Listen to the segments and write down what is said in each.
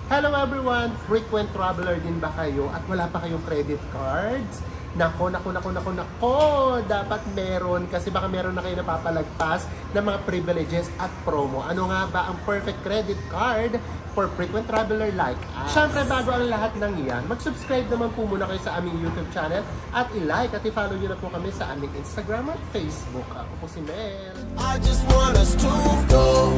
Hello everyone! Frequent traveler din ba kayo at wala pa kayong credit cards? Nako, dapat meron kasi baka meron na kayo napapalagpas ng mga privileges at promo. Ano nga ba ang perfect credit card for frequent traveler like us? Siyempre, bago ang lahat ng iyan, mag-subscribe naman po muna kayo sa aming YouTube channel at i-like at i-follow nyo na po kami sa aming Instagram at Facebook. Ako po si Mel. I just want us to go,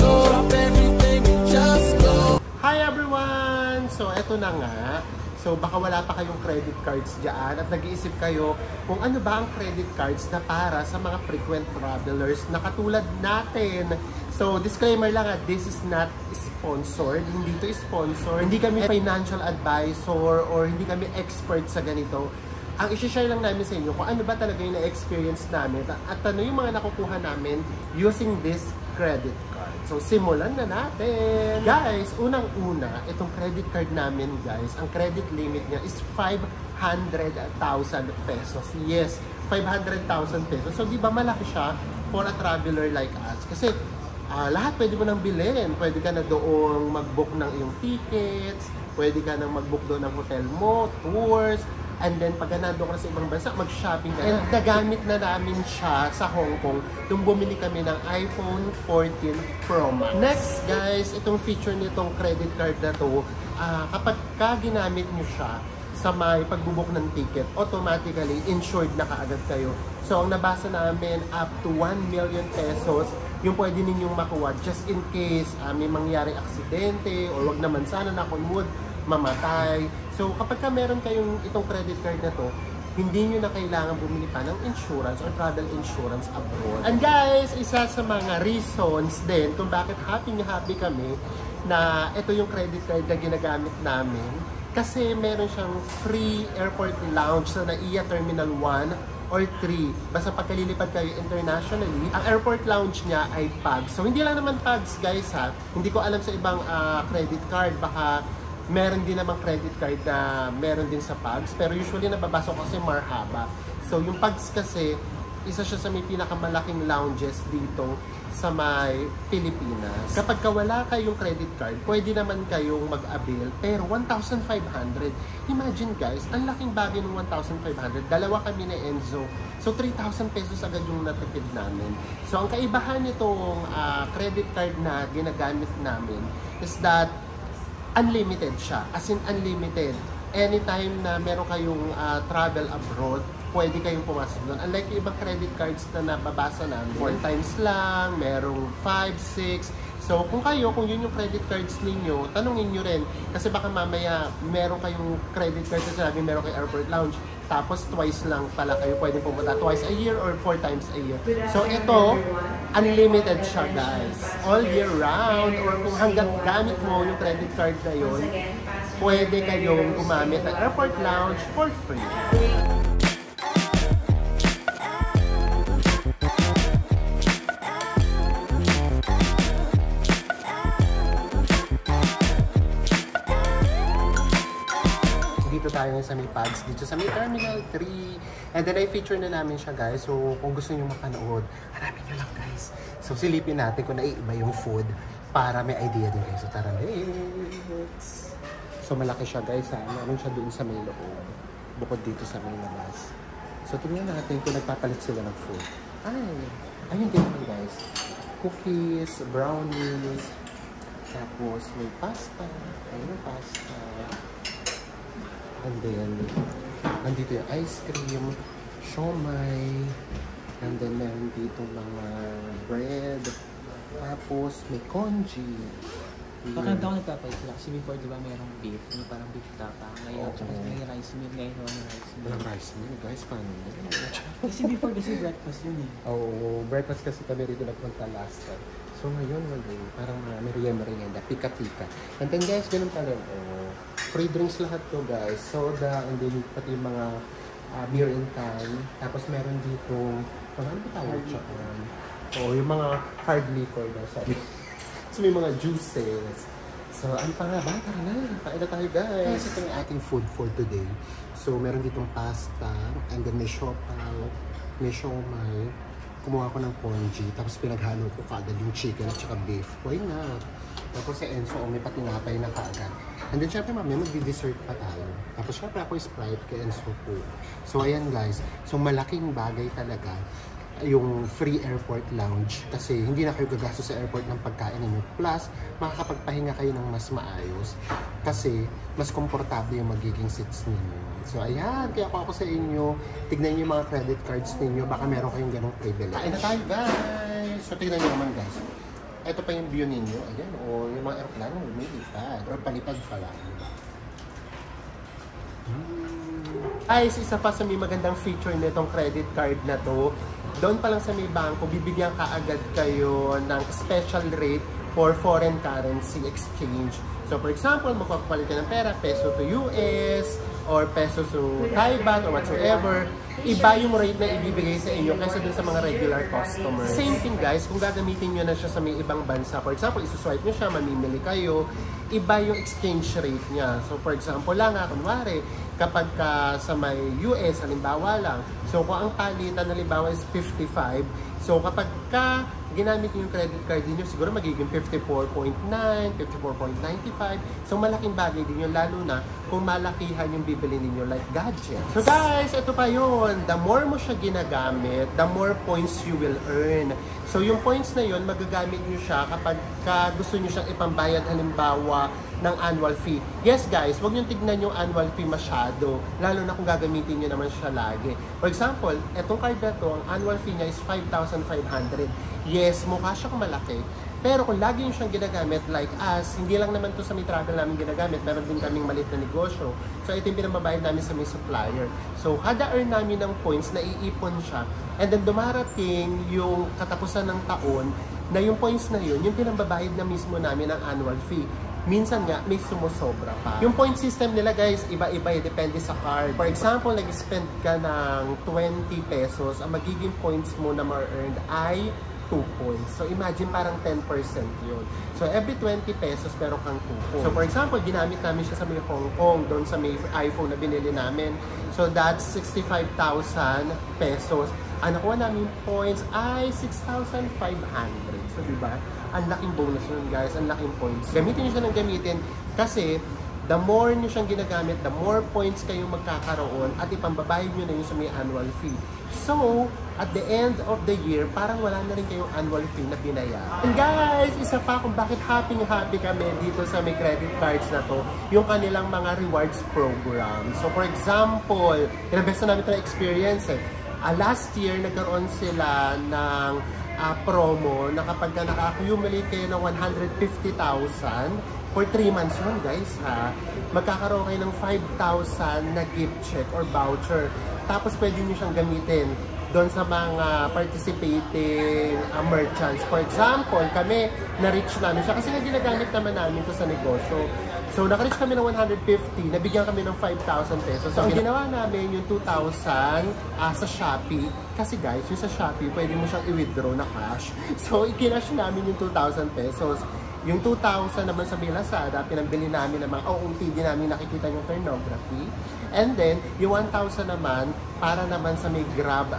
drop everything and just go. Hi everyone! So, eto na nga. So, baka wala pa kayong credit cards dyan at nag-iisip kayo kung ano ba ang credit cards na para sa mga frequent travelers na katulad natin. So, disclaimer lang at this is not sponsored. Hindi to sponsor. Hindi kami financial advisor or hindi kami expert sa ganito. Ang isi-share lang namin sa inyo kung ano ba talaga yung na-experience namin at ano yung mga nakukuha namin using this credit card. So, simulan na natin! Guys, unang-una, itong credit card namin, guys, ang credit limit niya is 500,000 pesos. Yes, 500,000 pesos. So, di ba malaki siya for a traveler like us? Kasi, lahat pwede mo nang bilhin. Pwede ka na doon mag-book ng iyong tickets, pwede ka nang mag-book doon ng hotel mo, tours, and then pag nandun ka sa ibang bansa, mag-shopping ka. And nagamit na namin siya sa Hong Kong nung bumili kami ng iPhone 14 Pro Max. Next guys, itong feature nitong credit card na to, kapag ginamit nyo siya sa may pagbubuk ng ticket, automatically insured na kaagad kayo. So ang nabasa namin, up to 1 million pesos yung pwede ninyong makuha just in case may mangyari aksidente or wag naman sana na kunwood mamatay. So, kapag meron kayong itong credit card na to, hindi nyo na kailangan bumili pa ng insurance or travel insurance abroad. And guys, isa sa mga reasons din kung bakit happy kami na ito yung credit card na ginagamit namin kasi meron siyang free airport lounge sa NAIA Terminal 1 or 3. Basta pagkalilipad kayo internationally, ang airport lounge niya ay PAGS. So, hindi lang naman PAGS guys ha. Hindi ko alam sa ibang credit card. Baka meron din namang credit card na meron din sa PAGS. Pero usually nababasa ko kasi Marhaba. So yung PAGS kasi, isa siya sa may pinakamalaking lounges dito sa may Pilipinas. Kapag wala kayong credit card, pwede naman kayong mag-avail. Pero 1,500. Imagine guys, ang laking bagay ng 1,500. Dalawa kami ni Enzo. So 3,000 pesos agad yung natipid namin. So ang kaibahan nitong credit card na ginagamit namin is that unlimited siya, as in unlimited. Anytime na meron kayong travel abroad, pwede kayong pumasok doon. Unlike yung ibang credit cards na nababasa namin, 4 times lang, merong 5, 6. So kung yun yung credit cards ninyo, tanungin nyo rin. Kasi baka mamaya meron kayong credit card na sinabi meron kay airport lounge, tapos twice lang pala kayo pwede pumunta, twice a year or 4 times a year. So ito, unlimited siya guys, all year round, or kung hanggang gamit mo yung credit card na yun, pwede kayong gumamit ng airport lounge for free. Dito tayo sa may PAGS, dito sa may Terminal 3. And then I feature na namin siya guys. So kung gusto nyo mapanood, hanapin nyo lang guys. So silipin natin kung naiiba yung food para may idea din guys. So tara, let's! So malaki siya guys ha. Meron siya doon sa may loob. Bukod dito sa may labas. So tingnan natin kung nagpapalit sila ng food. Ayun din guys. Cookies, brownies, tapos may pasta. Ayun yung pasta. And then, nandito yung ice cream, siomai, and then meron dito mga bread, tapos may congee. Pakanta ko nagpapalit sila kasi before diba mayroong beef, yung parang beef tapa. Ngayon, may rice meal, ngayon may rice meal. Walang rice meal, guys, paano yun? Kasi before kasi breakfast yun eh. Oo, breakfast kasi kami rito nagpunta last time. So ngayon, parang merienda, pika-pika. And then guys, ganun pala. Free drinks lahat to guys. Soda, and then pati yung mga beer in can. Tapos meron dito, ano ba tawag siya? Yung mga hard liquor na sabi. So may mga juices. So ano pa nga ba? Tara na, kain na tayo guys. Ito yung ating food for today. So meron ditong pasta, and then may siopaw, may siomai, kumuha ko ng congee, tapos pinaghalo ko kaagad yung chicken at saka beef. Why not? Tapos si Enzo, may patinapay na kaagad. And then syempre mamaya magdi-dessert pa tayo. Tapos syempre ako Sprite kay Enzo po. So ayan guys, so malaking bagay talaga yung free airport lounge kasi hindi na kayo gagastos sa airport ng pagkain ninyo. Plus, makakapagpahinga kayo ng mas maayos kasi mas komportable yung magiging seats ninyo. So ayan, kaya ako sa inyo, tignan niyo yung mga credit cards ninyo, baka meron kayong ganong privilege. Kain na tayo guys! So tignan niyo naman guys. Ito pa yung view ninyo, ayan, o yung mga aeroplano lumilipad or palipad pala. Guys, isa pa sa may magandang feature nitong credit card na to, doon pa lang sa may bangko, bibigyan ka agad kayo ng special rate for foreign currency exchange. So for example, magpapalit ka ng pera, peso to US, or peso to Thai baht, or whatsoever, iba yung rate na ibibigay sa inyo kaysa dun sa mga regular customers. Same thing guys, kung gagamitin nyo na siya sa may ibang bansa, for example, isuswipe nyo siya, mamimili kayo, iba yung exchange rate niya. So for example lang, kunwari, kapag sa may US, halimbawa lang, so kung ang palitan halimbawa is 55, so kapag ginamit niyo yung credit card niyo, siguro magiging 54.9, 54.95. So malaking bagay din yun, lalo na kung malakihan yung bibili niyo like gadgets. So guys, ito pa yun. The more mo siya ginagamit, the more points you will earn. So yung points na yun, magagamit niyo siya kapag gusto niyo siyang ipambayad halimbawa ng annual fee. Yes guys, huwag niyong tignan yung annual fee masyado, lalo na kung gagamitin niyo naman siya lagi. For example, etong card na to, ang annual fee niya is 5,500. Yes, mukha siyang malaki. Pero kung lagi nyo siyang ginagamit, like us, hindi lang naman to sa may travel namin ginagamit, meron din kaming maliit na negosyo. So ito yung pinambabayad namin sa may supplier. So kada earn namin ng points, naiipon siya. And then dumarating yung katapusan ng taon, na yung points na yun, yung pinambabayad na mismo namin ng annual fee. Minsan nga, may sumusobra pa. Yung point system nila guys, iba-iba, depende sa card. For example, nag-spend ka ng 20 pesos, ang magiging points mo na ma-earned ay 2 points. So imagine parang 10% yun. So every 20 pesos meron kang 2 points. So for example, ginamit namin siya sa may Hong Kong, doon sa may iPhone na binili namin. So that's 65,000 pesos. Ang nakuha namin points ay 6,500. So diba? Ang laking bonus nun guys, ang laking points. Gamitin nyo siya ng gamitin kasi the more nyo siyang ginagamit, the more points kayong magkakaroon at ipambabayad nyo na yun sa may annual fee. So, at the end of the year, parang wala na rin kayong annual fee na binayaran. And guys, isa pa kung bakit happy kami dito sa may credit cards na to, yung kanilang mga rewards program. So for example, ilang beses na namin ito na-experience last year, nagkaroon sila ng promo na kapag naka-accumulate kayo ng 150,000 for 3 months yun guys magkakaroon kayo ng 5,000 na gift check or voucher. Tapos pwede nyo siyang gamitin doon sa mga participating merchants. For example, kami, na-reach namin siya kasi ginagamit naman namin ito sa negosyo. So, naka-reach kami ng 150, nabigyan kami ng 5,000 pesos. So, ang ginawa namin yung 2,000 sa Shopee. Kasi guys, yung sa Shopee, pwede mo siyang i-withdraw na cash. So, ikinash namin yung 2,000 pesos. Yung 2,000 naman sa Lazada, pinambili namin ng mga OOTD namin nakikita yung pornography. And then, yung 1,000 naman, para naman sa may Grab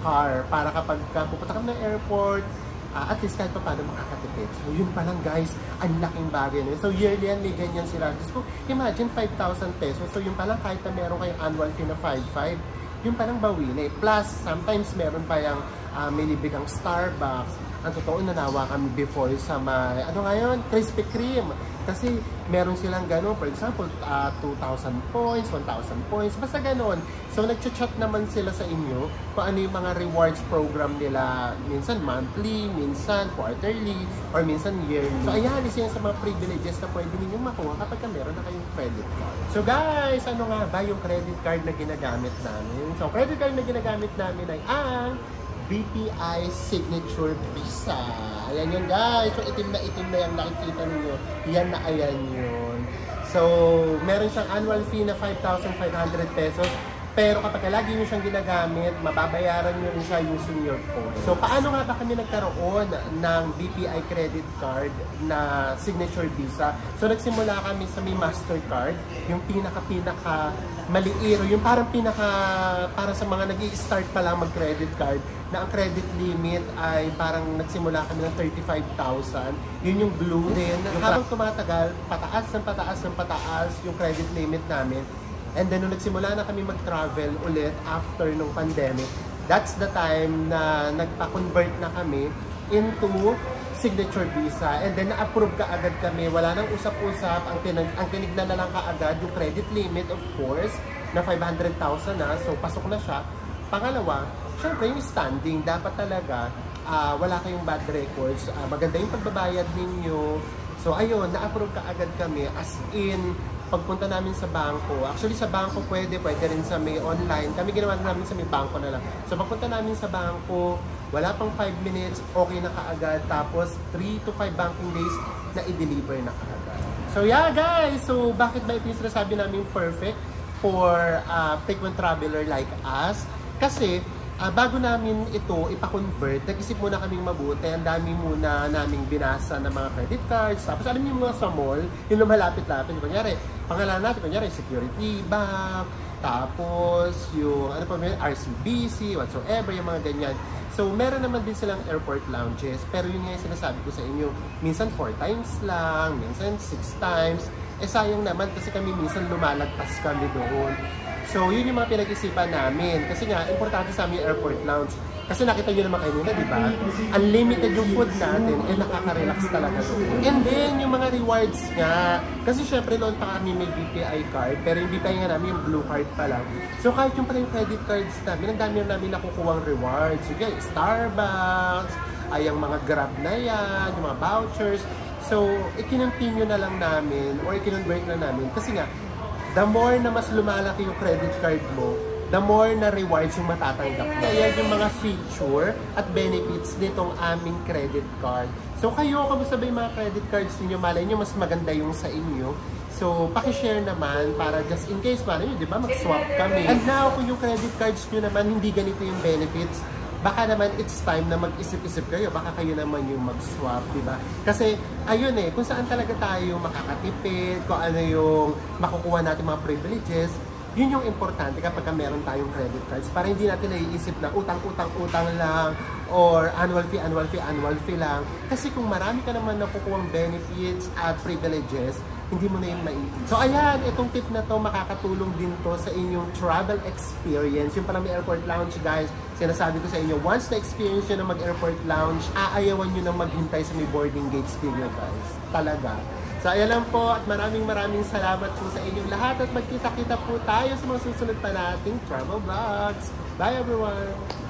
car. Para kapag pupunta kami ng airport, at least kahit pa paano makakatipid. So, yun pa lang guys, ang laking bagay na yun. So, yearly yan, may ganyan sila. So, imagine 5,000 pesos. So, yun pa lang kahit na meron kayong annual fee na 5,500, yun pa lang bawi na. Plus, sometimes meron pa yung may libre kang Starbucks. Ang totoo, nanawa kami before sa may, Krispy Kreme. Kasi meron silang gano'n, for example, 2,000 points, 1,000 points, basta gano'n. So, nagchat-chat naman sila sa inyo kung ano yung mga rewards program nila, minsan monthly, minsan quarterly, or minsan yearly. So, ayan, isa yan sa mga privileges na pwede ninyong makuha kapag meron na kayong credit card. So, guys, ano nga ba yung credit card na ginagamit namin? So, credit card na ginagamit namin ay ang BPI Signature Visa. Ayan yun guys. So itim na yung nakikita ninyo. Yan na ayan yun. So meron siyang annual fee na 5,500 pesos. Pero kapag lagi nyo siyang ginagamit, mababayaran nyo rin siya using your points. So, paano nga ba kami nagkaroon ng BPI credit card na signature Visa? So, nagsimula kami sa may Mastercard, yung pinaka maliit, yung parang para sa mga nag-i-start pa lang mag-credit card, na ang credit limit ay parang nagsimula kami ng 35,000. Yun yung blue din. Habang tumatagal, pataas yung credit limit namin. And then, nung nagsimula na kami mag-travel ulit after nung pandemic, that's the time na nagpa-convert na kami into signature Visa. And then, na-approve ka agad kami. Wala nang usap-usap. Ang tinignan na lang kaagad yung credit limit, of course, na 500,000 na. So, pasok na siya. Pangalawa, syempre yung standing. Dapat talaga, wala kayong bad records. Maganda yung pagbabayad ninyo. So, ayun, na-approve ka agad kami. As in, pagpunta namin sa bangko, actually sa bangko pwede rin sa may online. Kami ginawa namin sa may bangko na lang. So pagpunta namin sa bangko, wala pang 5 minutes, okay na kaagad. Tapos 3 to 5 banking days na i-deliver na kaagad. So yeah guys, so bakit ba ito yung sinasabi namin perfect for frequent traveler like us? Kasi bago namin ito ipa-convert, nag-isip muna kaming mabuti. Ang dami muna naming binasa ng mga credit cards. Tapos alam niyo mga sa mall, yung lumalapit-lapit. Kunyari, pangalan natin, kunyari, Security Bank, tapos yung, ano pa may RCBC, whatsoever, yung mga ganyan. So, meron naman din silang airport lounges. Pero yun nga yung sinasabi ko sa inyo, minsan 4 times lang, minsan 6 times. Sayang naman kasi kami minsan lumalagpas kami doon. So, yun yung mga pinag-isipan namin. Kasi nga, importante sa amin yung airport lounge. Kasi nakita nyo naman kanina, di ba? Unlimited yung food natin, nakaka-relax talaga doon. And then, yung mga rewards nga. Kasi syempre, noon pa kami may BPI card, pero yung BPI nga namin, yung blue card pa lang. So, kahit yung pala yung credit cards namin, ang dami namin nakukuhang rewards. Sige, Starbucks, ay yung mga Grab na yan, yung mga vouchers. So, ikinontinue na lang namin, or ikinonvert na namin. Kasi nga, the more na mas lumalaki yung credit card mo, the more na rewards yung matatanggap mo. Kaya yung mga feature at benefits nitong aming credit card. So kayo, kamusta ba yung mga credit cards ninyo? Malay nyo, mas maganda yung sa inyo. So, pakishare naman para just in case, malay nyo, di ba, mag-swap kami. And now, kung yung credit cards nyo naman, hindi ganito yung benefits, baka naman it's time na mag-isip-isip kayo. Baka kayo naman yung mag-swap, di ba? Kasi, ayun kung saan talaga tayo makakatipid, kung ano yung makukuha natin mga privileges, yun yung importante kapag meron tayong credit cards. Para hindi natin naiisip na utang lang, or annual fee lang. Kasi kung marami ka naman nakukuhang benefits at privileges, hindi mo na yung maiisip. So ayan, itong tip na to makakatulong din to sa inyong travel experience. Yung pala may airport lounge guys, sinasabi ko sa inyo, once na-experience nyo na mag-airport lounge, aayawan nyo na maghintay sa may boarding gates ninyo guys. Talaga. So ayan lang po at maraming salamat po sa inyong lahat at magkita-kita po tayo sa mga susunod pa nating travel vlogs. Bye everyone!